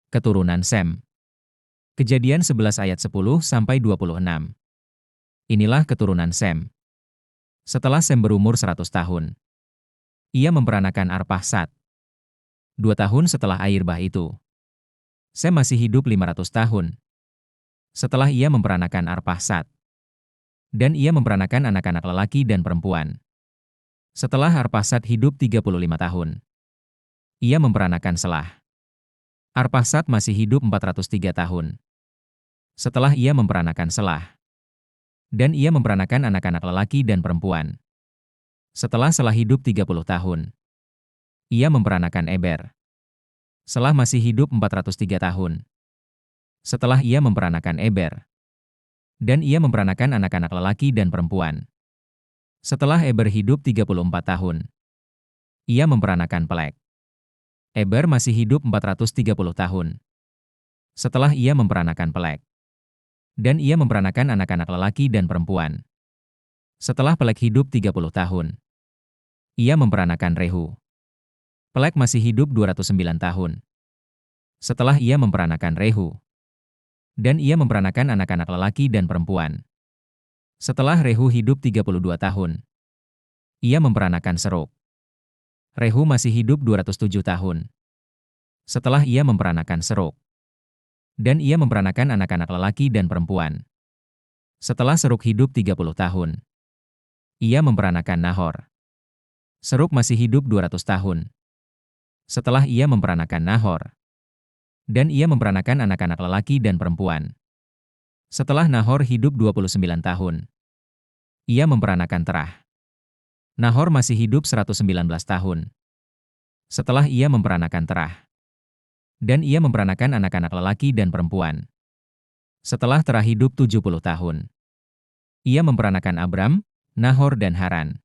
Keturunan Sem. Kejadian 11 ayat 10-26. Inilah keturunan Sem. Setelah Sem berumur 100 tahun, ia memperanakan Arpakhsad. 2 tahun setelah air bah itu, Sem masih hidup 500 tahun. Setelah ia memperanakan Arpakhsad, dan ia memperanakan anak-anak lelaki dan perempuan. Setelah Arpakhsad hidup 35 tahun, ia memperanakan Selah. Arpakhsad masih hidup 403 tahun. Setelah ia memperanakan Selah, dan ia memperanakan anak-anak lelaki dan perempuan. Setelah Selah hidup 30 tahun, ia memperanakan Eber. Selah masih hidup 403 tahun. Setelah ia memperanakan Eber, dan ia memperanakan anak-anak lelaki dan perempuan. Setelah Eber hidup 34 tahun, ia memperanakan Pelek. Eber masih hidup 430 tahun. Setelah ia memperanakan Pelek, dan ia memperanakan anak-anak lelaki dan perempuan. Setelah Pelek hidup 30 tahun, ia memperanakan Rehu. Pelek masih hidup 209 tahun. Setelah ia memperanakan Rehu, dan ia memperanakan anak-anak lelaki dan perempuan. Setelah Rehu hidup 32 tahun, ia memperanakan Serug. Rehu masih hidup 207 tahun. Setelah ia memperanakan Serug, dan ia memperanakan anak-anak lelaki dan perempuan. Setelah Serug hidup 30 tahun, ia memperanakan Nahor. Serug masih hidup 200 tahun. Setelah ia memperanakan Nahor, dan ia memperanakan anak-anak lelaki dan perempuan. Setelah Nahor hidup 29 tahun, ia memperanakan Terah. Nahor masih hidup 119 tahun. Setelah ia memperanakan Terah, dan ia memperanakan anak-anak lelaki dan perempuan. Setelah Terah hidup 70 tahun, ia memperanakan Abram, Nahor dan Haran.